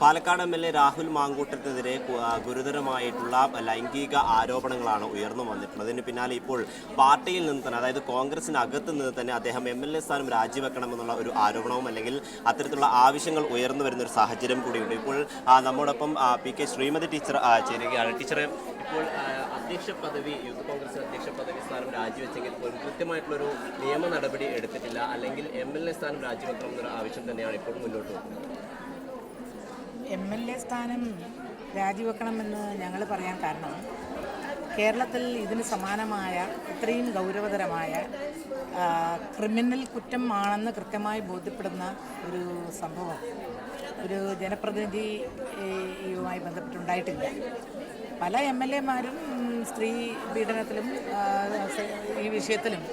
Palakkad MLA. Rahul മാങ്കൂട്ടത്തിനെതിരെ ഗുരുതരമായിട്ടുള്ള ലൈംഗിക ആരോപണങ്ങളാണ് ഉയർന്നു വന്നിട്ടുള്ളത്. ഇതിന് പിന്നാലെ ഇപ്പോൾ പാർട്ടിയിൽ നിന്ന് തന്നെ, അതായത് കോൺഗ്രസിനകത്ത് നിന്ന് തന്നെ അദ്ദേഹം എം.എൽ.എ. സ്ഥാനം രാജിവെക്കണമെന്നുള്ള ഒരു ആരോപണവും അല്ലെങ്കിൽ അത്തരത്തിലുള്ള ആവശ്യങ്ങൾ ഉയർന്നു വരുന്ന ഒരു സാഹചര്യം കൂടിയുണ്ട്. ഇപ്പോൾ നമ്മോടൊപ്പം പി.കെ. ശ്രീമതി ടീച്ചർ ചേരുകയാണ്. ടീച്ചറെ, ഇപ്പോൾ അധ്യക്ഷ പദവി, യൂത്ത് കോൺഗ്രസ് അധ്യക്ഷ പദവി സ്ഥാനം രാജിവെച്ചെങ്കിൽ പോലും കൃത്യമായിട്ടുള്ളൊരു നിയമ നടപടി എടുത്തിട്ടില്ല, അല്ലെങ്കിൽ എം.എൽ.എ. സ്ഥാനം രാജിവെക്കണമെന്നൊരു ആവശ്യം തന്നെയാണ് ഇപ്പോൾ മുന്നോട്ട് വെക്കുന്നത്. എം.എൽ.എ. സ്ഥാനം രാജിവെക്കണമെന്ന് ഞങ്ങൾ പറയാൻ കാരണം, കേരളത്തിൽ ഇതിന് സമാനമായ ഇത്രയും ഗൗരവതരമായ ക്രിമിനൽ കുറ്റം ആണെന്ന് കൃത്യമായി ബോധ്യപ്പെടുന്ന ഒരു സംഭവം ഒരു ജനപ്രതിനിധിയുമായി ബന്ധപ്പെട്ടുണ്ടായിട്ടില്ല. പല എം.എൽ.എമാരും സ്ത്രീ പീഡനത്തിലും ഈ വിഷയത്തിലും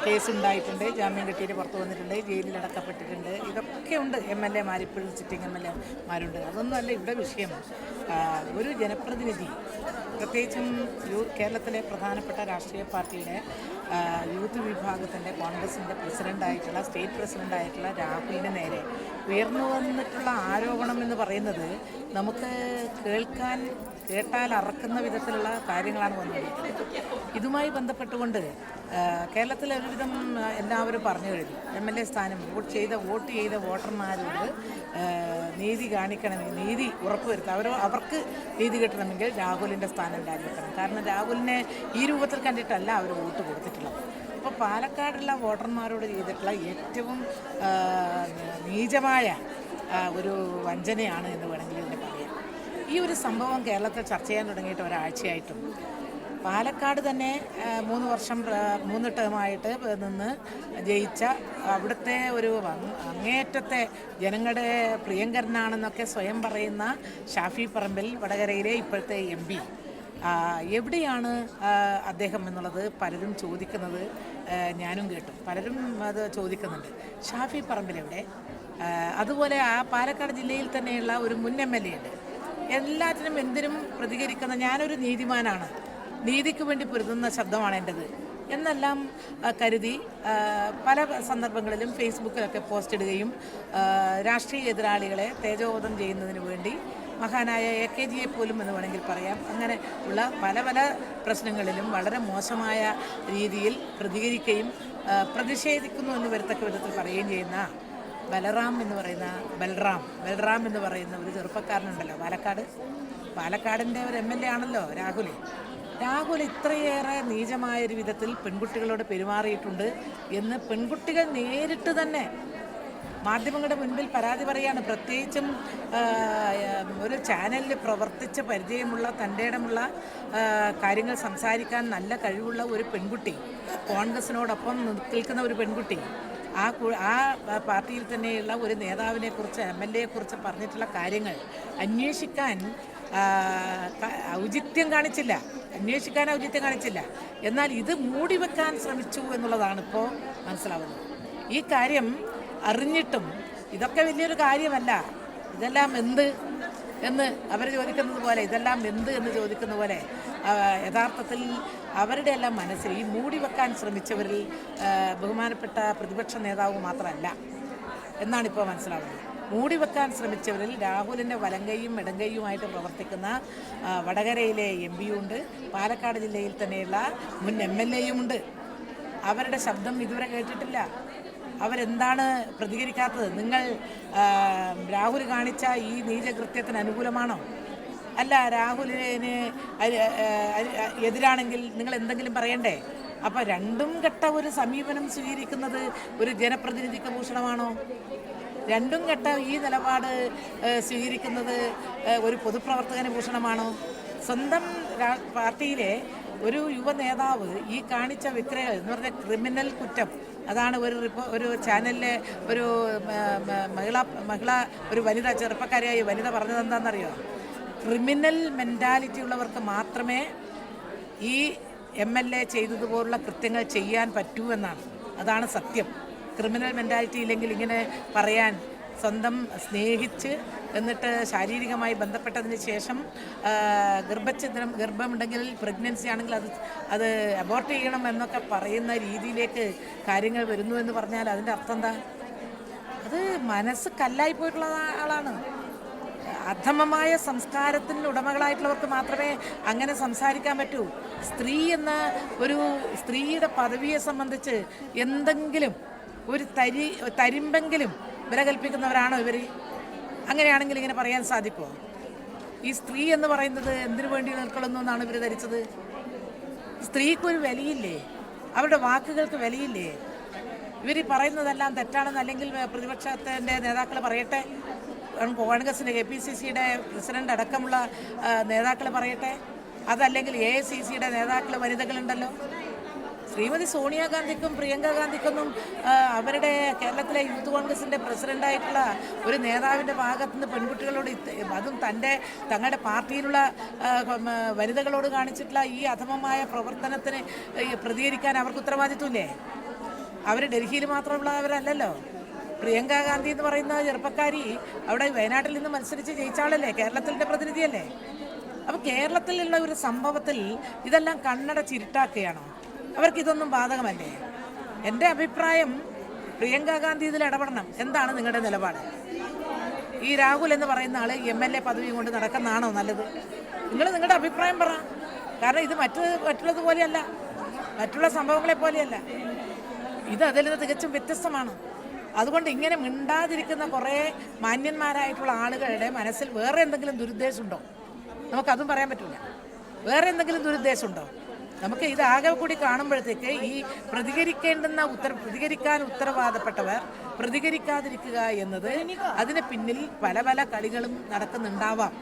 കേസുണ്ടായിട്ടുണ്ട്, ജാമ്യം കിട്ടിയിട്ട് പുറത്തു വന്നിട്ടുണ്ട്, ജയിലിലടക്കപ്പെട്ടിട്ടുണ്ട്. ഇതൊക്കെ ഉണ്ട്. എം.എൽ.എമാർ ഇപ്പോഴും സിറ്റിംഗ് എം.എൽ.എമാരുണ്ട്. അതൊന്നുമല്ല ഇവിടെ വിഷയം. ഒരു ജനപ്രതിനിധി, പ്രത്യേകിച്ചും കേരളത്തിലെ പ്രധാനപ്പെട്ട രാഷ്ട്രീയ പാർട്ടിയുടെ യൂത്ത് വിഭാഗത്തിൻ്റെ കോൺഗ്രസിൻ്റെ പ്രസിഡൻ്റായിട്ടുള്ള, സ്റ്റേറ്റ് പ്രസിഡൻ്റായിട്ടുള്ള രാഹുലിന് നേരെ ഉയർന്നു വന്നിട്ടുള്ള ആരോപണം എന്ന് പറയുന്നത് നമുക്ക് കേട്ടാൽ അറക്കുന്ന വിധത്തിലുള്ള കാര്യങ്ങളാണ് വന്നുകൊണ്ടിരിക്കുന്നത്. ഇതുമായി ബന്ധപ്പെട്ടുകൊണ്ട് കേരളത്തിലെ ഒരുവിധം എല്ലാവരും പറഞ്ഞു കഴിഞ്ഞു, എം.എൽ.എ. സ്ഥാനം വോട്ട് ചെയ്ത വോട്ടർമാരോട് നീതി കാണിക്കണമെങ്കിൽ, നീതി ഉറപ്പുവരുത്തുക, അവർക്ക് നീതി കിട്ടണമെങ്കിൽ രാഹുലിൻ്റെ സ്ഥാനം രാജിവെക്കണം. കാരണം രാഹുലിനെ ഈ രൂപത്തിൽ കണ്ടിട്ടല്ല അവർ വോട്ട് കൊടുത്തിട്ടുള്ളത്. അപ്പോൾ പാലക്കാടുള്ള വോട്ടർമാരോട് ചെയ്തിട്ടുള്ള ഏറ്റവും നീചമായ ഒരു വഞ്ചനയാണ് എന്ന് വേണമെങ്കിൽ ഇതിനെ പറയാം. ഈ ഒരു സംഭവം കേരളത്തിൽ ചർച്ച ചെയ്യാൻ തുടങ്ങിയിട്ട് ഒരാഴ്ചയായിട്ടും പാലക്കാട് തന്നെ 3 വർഷം 3 ടേമായിട്ട് നിന്ന് ജയിച്ച അവിടുത്തെ ഒരു അങ്ങേയറ്റത്തെ ജനങ്ങളുടെ പ്രിയങ്കരനാണെന്നൊക്കെ സ്വയം പറയുന്ന ഷാഫി പറമ്പിൽ, വടകരയിലെ ഇപ്പോഴത്തെ MP, എവിടെയാണ് അദ്ദേഹം എന്നുള്ളത് പലരും ചോദിക്കുന്നത് ഞാനും കേട്ടു. പലരും അത് ചോദിക്കുന്നുണ്ട്. ഷാഫി പറമ്പിലെവിടെ? അതുപോലെ ആ പാലക്കാട് ജില്ലയിൽ തന്നെയുള്ള ഒരു മുൻ MLA ഉണ്ട്. എല്ലാറ്റിനും എന്തിനും പ്രതികരിക്കുന്ന, ഞാനൊരു നീതിമാനാണ്, നീതിക്ക് വേണ്ടി പൊരുതുന്ന ശബ്ദമാണ് എൻ്റെത് എന്നെല്ലാം കരുതി പല സന്ദർഭങ്ങളിലും ഫേസ്ബുക്കിലൊക്കെ പോസ്റ്റ് ഇടുകയും രാഷ്ട്രീയ എതിരാളികളെ തേജോവധം ചെയ്യുന്നതിന് വേണ്ടി മഹാനായ AKGയെ പോലും എന്ന് വേണമെങ്കിൽ പറയാം, അങ്ങനെ ഉള്ള പല പല പ്രശ്നങ്ങളിലും വളരെ മോശമായ രീതിയിൽ പ്രതികരിക്കുകയും പ്രതിഷേധിക്കുന്നു എന്ന് വരത്തക്ക വിധത്തിൽ പറയുകയും ചെയ്യുന്ന ബലറാം എന്ന് പറയുന്ന ഒരു ചെറുപ്പക്കാരനുണ്ടല്ലോ പാലക്കാടിൻ്റെ ഒരു MLA ആണല്ലോ രാഹുൽ ഇത്രയേറെ നീചമായൊരു വിധത്തിൽ പെൺകുട്ടികളോട് പെരുമാറിയിട്ടുണ്ട് എന്ന് പെൺകുട്ടികൾ നേരിട്ട് തന്നെ മാധ്യമങ്ങളുടെ മുൻപിൽ പരാതി പറയുകയാണ്. പ്രത്യേകിച്ചും ഒരു ചാനലിൽ പ്രവർത്തിച്ച പരിചയമുള്ള, തൻ്റെ ഇടമുള്ള കാര്യങ്ങൾ സംസാരിക്കാൻ നല്ല കഴിവുള്ള ഒരു പെൺകുട്ടി, കോൺഗ്രസിനോടൊപ്പം നിൽക്കുന്ന ഒരു പെൺകുട്ടി, ആ പാർട്ടിയിൽ തന്നെയുള്ള ഒരു നേതാവിനെക്കുറിച്ച്, MLA-യെക്കുറിച്ച് പറഞ്ഞിട്ടുള്ള കാര്യങ്ങൾ അന്വേഷിക്കാൻ ഔചിത്യം കാണിച്ചില്ല. എന്നാൽ ഇത് മൂടിവെക്കാൻ ശ്രമിച്ചു എന്നുള്ളതാണ് ഇപ്പോൾ മനസ്സിലാവുന്നത്. ഈ കാര്യം അറിഞ്ഞിട്ടും ഇതൊക്കെ വലിയൊരു കാര്യമല്ല, ഇതെല്ലാം എന്ത് എന്ന് അവർ ചോദിക്കുന്നത് പോലെ, എന്ന് ചോദിക്കുന്ന പോലെ യഥാർത്ഥത്തിൽ അവരുടെ എല്ലാം മനസ്സിൽ ഈ മൂടി വെക്കാൻ ശ്രമിച്ചവരിൽ ബഹുമാനപ്പെട്ട പ്രതിപക്ഷ നേതാവ് മാത്രമല്ല എന്നാണിപ്പോൾ മനസ്സിലാവുന്നത്. മൂടി വെക്കാൻ ശ്രമിച്ചവരിൽ രാഹുലിൻ്റെ വലങ്കയും ഇടങ്കയുമായിട്ട് പ്രവർത്തിക്കുന്ന വടകരയിലെ MP-യുണ്ട്, പാലക്കാട് ജില്ലയിൽ തന്നെയുള്ള മുൻ MLA-യുമുണ്ട്. അവരുടെ ശബ്ദം ഇതുവരെ കേട്ടിട്ടില്ല. അവരെന്താണ് പ്രതികരിക്കാത്തത്? നിങ്ങൾ രാഹുൽ കാണിച്ച ഈ നീചകൃത്യത്തിന് അനുകൂലമാണോ? അല്ല, രാഹുലിന് എതിരാണെങ്കിൽ നിങ്ങൾ എന്തെങ്കിലും പറയണ്ടേ? അപ്പോൾ രണ്ടും കെട്ട ഒരു സമീപനം സ്വീകരിക്കുന്നത് ഒരു ജനപ്രതിനിധിക്ക് ഭൂഷണമാണോ? രണ്ടും കെട്ട ഈ നിലപാട് സ്വീകരിക്കുന്നത് ഒരു പൊതുപ്രവർത്തകന് ഭൂഷണമാണോ? സ്വന്തം പാർട്ടിയിലെ ഒരു യുവ നേതാവ് ഈ കാണിച്ച വിക്രയങ്ങൾ എന്ന് പറഞ്ഞ ക്രിമിനൽ കുറ്റം, അതാണ് ഒരു ചാനലിലെ ഒരു മഹിള ഒരു വനിത, ചെറുപ്പക്കാരിയായ വനിത പറഞ്ഞത് എന്താണെന്നറിയോ? ക്രിമിനൽ മെൻറ്റാലിറ്റി ഉള്ളവർക്ക് മാത്രമേ ഈ MLA ചെയ്തതുപോലുള്ള കൃത്യങ്ങൾ ചെയ്യാൻ പറ്റൂ എന്നാണ്. അതാണ് സത്യം. ക്രിമിനൽ മെൻറ്റാലിറ്റി ഇല്ലെങ്കിൽ ഇങ്ങനെ പറയാൻ, സ്നേഹിച്ച് എന്നിട്ട് ശാരീരികമായി ബന്ധപ്പെട്ടതിന് ശേഷം ഗർഭമുണ്ടെങ്കിൽ, പ്രഗ്നൻസി ആണെങ്കിൽ അത് അബോർട്ട് ചെയ്യണം എന്നൊക്കെ പറയുന്ന രീതിയിലേക്ക് കാര്യങ്ങൾ വരുന്നു എന്ന് പറഞ്ഞാൽ അതിൻ്റെ അർത്ഥം എന്താ? അത് മനസ്സ് കല്ലായി പോയിട്ടുള്ള ആളാണ്. അധമമായ സംസ്കാരത്തിന് ഉടമകളായിട്ടുള്ളവർക്ക് മാത്രമേ അങ്ങനെ സംസാരിക്കാൻ പറ്റൂ. സ്ത്രീ എന്ന ഒരു സ്ത്രീയുടെ പദവിയെ സംബന്ധിച്ച് എന്തെങ്കിലും ഒരു തരിമ്പെങ്കിലും വില കൽപ്പിക്കുന്നവരാണോ ഇവർ? അങ്ങനെയാണെങ്കിൽ ഇങ്ങനെ പറയാൻ സാധിക്കുമോ? ഈ സ്ത്രീ എന്ന് പറയുന്നത് എന്തിനു വേണ്ടി നിൽക്കൊള്ളുന്നു എന്നാണ് ഇവർ ധരിച്ചത്? സ്ത്രീക്കൊരു വിലയില്ലേ? അവരുടെ വാക്കുകൾക്ക് വിലയില്ലേ? ഇവർ പറയുന്നതെല്ലാം തെറ്റാണെന്ന് അല്ലെങ്കിൽ പ്രതിപക്ഷത്തിൻ്റെ നേതാക്കൾ പറയട്ടെ, കോൺഗ്രസിൻ്റെ KPCCയുടെ പ്രസിഡന്റ് അടക്കമുള്ള നേതാക്കൾ പറയട്ടെ, അതല്ലെങ്കിൽ AICCയുടെ നേതാക്കൾ വനിതകളുണ്ടല്ലോ. ശ്രീമതി സോണിയാഗാന്ധിക്കും പ്രിയങ്ക ഗാന്ധിക്കൊന്നും അവരുടെ കേരളത്തിലെ യൂത്ത് കോൺഗ്രസിൻ്റെ പ്രസിഡൻ്റായിട്ടുള്ള ഒരു നേതാവിൻ്റെ ഭാഗത്തുനിന്ന് പെൺകുട്ടികളോട് അതും തങ്ങളുടെ പാർട്ടിയിലുള്ള വനിതകളോട് കാണിച്ചിട്ടുള്ള ഈ അധമമായ പ്രവർത്തനത്തിന് പ്രതികരിക്കാൻ അവർക്ക് ഉത്തരവാദിത്വമില്ലേ? അവർ ഡൽഹിയിൽ മാത്രമുള്ളവരല്ലല്ലോ. പ്രിയങ്ക ഗാന്ധി എന്ന് പറയുന്ന ചെറുപ്പക്കാരി അവിടെ വയനാട്ടിൽ നിന്ന് മത്സരിച്ച് ജയിച്ചാളല്ലേ, കേരളത്തിൻ്റെ പ്രതിനിധിയല്ലേ. അപ്പോൾ കേരളത്തിലുള്ള ഒരു സംഭവത്തിൽ ഇതെല്ലാം കണ്ണടച്ചിരുട്ടാക്കുകയാണോ? അവർക്കിതൊന്നും ബാധകമല്ലേ? എൻ്റെ അഭിപ്രായം പ്രിയങ്ക ഗാന്ധി ഇതിൽ ഇടപെടണം. എന്താണ് നിങ്ങളുടെ നിലപാട്? ഈ രാഹുൽ എന്ന് പറയുന്ന ആൾ MLA പദവി കൊണ്ട് നടക്കുന്നതാണോ നല്ലത്? നിങ്ങൾ നിങ്ങളുടെ അഭിപ്രായം പറ. കാരണം ഇത് മറ്റുള്ളതുപോലെയല്ല, മറ്റുള്ള സംഭവങ്ങളെ പോലെയല്ല. ഇത് അതിൽ നിന്ന് തികച്ചും വ്യത്യസ്തമാണ്. അതുകൊണ്ട് ഇങ്ങനെ മിണ്ടാതിരിക്കുന്ന കുറേ മാന്യന്മാരായിട്ടുള്ള ആളുകളുടെ മനസ്സിൽ വേറെ എന്തെങ്കിലും ദുരുദ്ദേശമുണ്ടോ? നമുക്കതും പറയാൻ പറ്റില്ല. വേറെ എന്തെങ്കിലും ദുരുദ്ദേശമുണ്ടോ? നമുക്ക് ഇതാകെ കൂടി കാണുമ്പോഴത്തേക്ക് ഈ പ്രതികരിക്കാൻ ഉത്തരവാദപ്പെട്ടവർ പ്രതികരിക്കാതിരിക്കുക എന്നത് അതിന് പിന്നിൽ പല പല കളികളും നടക്കുന്നുണ്ടാവാം.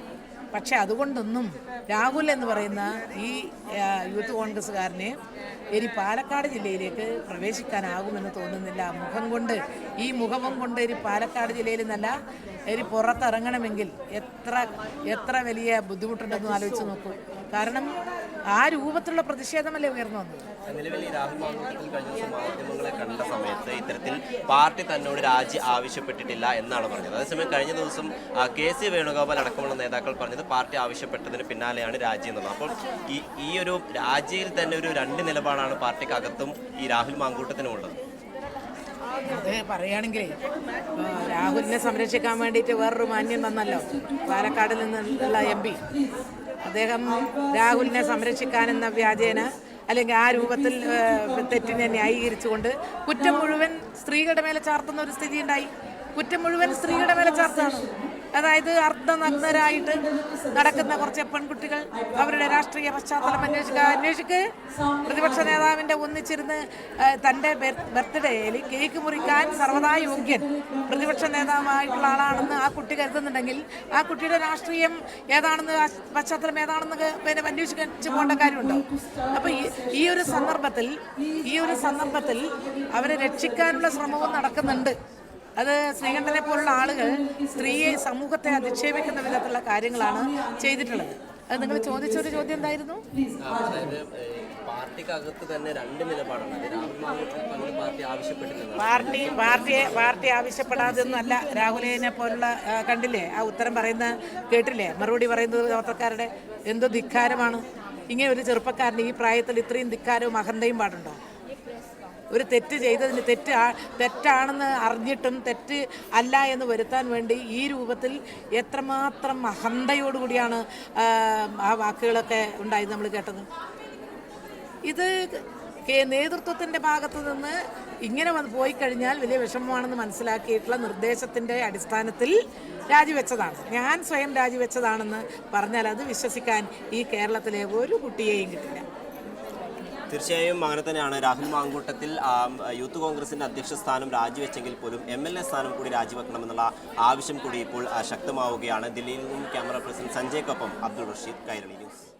പക്ഷെ അതുകൊണ്ടൊന്നും രാഹുൽ എന്ന് പറയുന്ന ഈ യൂത്ത് കോൺഗ്രസ്സുകാരന് ഇനി പാലക്കാട് ജില്ലയിലേക്ക് പ്രവേശിക്കാനാകുമെന്ന് തോന്നുന്നില്ല. ഈ മുഖവും കൊണ്ട് ഇനി പാലക്കാട് ജില്ലയിൽ നിന്നല്ല ഇനി പുറത്തിറങ്ങണമെങ്കിൽ എത്ര വലിയ ബുദ്ധിമുട്ടുണ്ടെന്ന് ആലോചിച്ച് നോക്കൂ. കാരണം ആ രൂപത്തിലുള്ള പ്രതിഷേധമല്ലേ ഉയർന്നു വന്നത്. നിലവിൽ ഈ രാഹുൽ മാങ്കൂട്ടത്തിൽ കഴിഞ്ഞ ദിവസം മാധ്യമങ്ങളെ കണ്ട സമയത്ത് ഇത്തരത്തിൽ പാർട്ടി തന്നോട് രാജി ആവശ്യപ്പെട്ടിട്ടില്ല എന്നാണ് പറഞ്ഞത്. അതേസമയം കഴിഞ്ഞ ദിവസം KC വേണുഗോപാൽ അടക്കമുള്ള നേതാക്കൾ പറഞ്ഞത് പാർട്ടി ആവശ്യപ്പെട്ടതിന് പിന്നാലെയാണ് രാജി എന്നുള്ളത്. അപ്പോൾ ഈ ഒരു രാജിയിൽ തന്നെ ഒരു രണ്ട് നിലപാടാണ് പാർട്ടിക്കകത്തും ഈ രാഹുൽ മാങ്കൂട്ടത്തിനുമുള്ളത്. അത് പറയുകയാണെങ്കിൽ രാഹുലിനെ സംരക്ഷിക്കാൻ വേണ്ടിയിട്ട് വേറൊരു മാന്യൻ വന്നല്ലോ, പാലക്കാട് നിന്നുള്ള MP. അദ്ദേഹം രാഹുലിനെ സംരക്ഷിക്കാനെന്ന വ്യാജേന അല്ലെങ്കിൽ ആ രൂപത്തിൽ തെറ്റിനെ ന്യായീകരിച്ചുകൊണ്ട് കുറ്റം മുഴുവൻ സ്ത്രീകളുടെ മേലെ ചാർത്തുന്ന ഒരു സ്ഥിതി ഉണ്ടായി. കുറ്റം മുഴുവൻ സ്ത്രീകളുടെ മേലെ ചാർത്താണ്. അതായത് അർദ്ധനഗ്നരായിട്ട് നടക്കുന്ന കുറച്ച് പെൺകുട്ടികൾ അവരുടെ രാഷ്ട്രീയ പശ്ചാത്തലം അന്വേഷിക്ക്. പ്രതിപക്ഷ നേതാവിൻ്റെ ഒന്നിച്ചിരുന്ന് തൻ്റെ ബർത്ത്ഡേയിൽ കേക്ക് മുറിക്കാൻ സർവ്വതാ യോഗ്യൻ പ്രതിപക്ഷ നേതാവായിട്ടുള്ള ആളാണെന്ന് ആ കുട്ടി കരുതുന്നുണ്ടെങ്കിൽ ആ കുട്ടിയുടെ രാഷ്ട്രീയം ഏതാണെന്ന് പശ്ചാത്തലം ഏതാണെന്ന് പിന്നെ അന്വേഷിച്ച് പോകേണ്ട കാര്യമുണ്ടോ? അപ്പോൾ ഈ ഒരു സന്ദർഭത്തിൽ അവരെ രക്ഷിക്കാനുള്ള ശ്രമവും നടക്കുന്നുണ്ട്. അത് ശ്രീകണ്ഠനെ പോലുള്ള ആളുകൾ സ്ത്രീയെ സമൂഹത്തെ അധിക്ഷേപിക്കുന്ന വിധത്തിലുള്ള കാര്യങ്ങളാണ് ചെയ്തിട്ടുള്ളത്. അത് നിങ്ങൾ ചോദിച്ചൊരു ചോദ്യം എന്തായിരുന്നു? പാർട്ടിക്കകത്ത് തന്നെ രണ്ട് നിലപാടാണ്. പാർട്ടി ആവശ്യപ്പെടാതെയൊന്നുമല്ല. രാഹുലിനെ പോലുള്ള കണ്ടില്ലേ, ആ ഉത്തരം പറയുന്ന കേട്ടില്ലേ, മറുപടി പറയുന്നത് പത്രക്കാരുടെ എന്തോ ധിക്കാരമാണ്. ഇങ്ങനെ ഒരു ചെറുപ്പക്കാരൻ്റെ ഈ പ്രായത്തിൽ ഇത്രയും ധിക്കാരവും അഹന്തയും പാടുണ്ടോ? ഒരു തെറ്റ് ചെയ്തതിന് തെറ്റാണെന്ന് അറിഞ്ഞിട്ടും തെറ്റ് അല്ല എന്ന് വരുത്താൻ വേണ്ടി ഈ രൂപത്തിൽ എത്രമാത്രം അഹന്തയോടുകൂടിയാണ് ആ വാക്കുകളൊക്കെ ഉണ്ടായത് നമ്മൾ കേട്ടത്. ഇത് നേതൃത്വത്തിൻ്റെ ഭാഗത്തു നിന്ന് ഇങ്ങനെ പോയി കഴിഞ്ഞാൽ വലിയ വിഷമമാണെന്ന് മനസ്സിലാക്കിയിട്ടുള്ള നിർദ്ദേശത്തിൻ്റെ അടിസ്ഥാനത്തിൽ രാജിവെച്ചതാണ്. ഞാൻ സ്വയം രാജിവെച്ചതാണെന്ന് പറഞ്ഞാൽ അത് വിശ്വസിക്കാൻ ഈ കേരളത്തിലെ ഒരു കുട്ടിയെയും കിട്ടില്ല. തീർച്ചയായും അങ്ങനെ തന്നെയാണ്. രാഹുൽ മാങ്കൂട്ടത്തിൽ യൂത്ത് കോൺഗ്രസിൻ്റെ അധ്യക്ഷ സ്ഥാനം രാജിവെച്ചെങ്കിൽ പോലും MLA സ്ഥാനം കൂടി രാജിവെക്കണമെന്നുള്ള ആവശ്യം കൂടി ഇപ്പോൾ ശക്തമാവുകയാണ്. ദില്ലിയിൽ നിന്നും ക്യാമറ പേഴ്സൺ സഞ്ജയ്ക്കൊപ്പം അബ്ദുൾ റഷീദ്, കൈരളി ന്യൂസ്.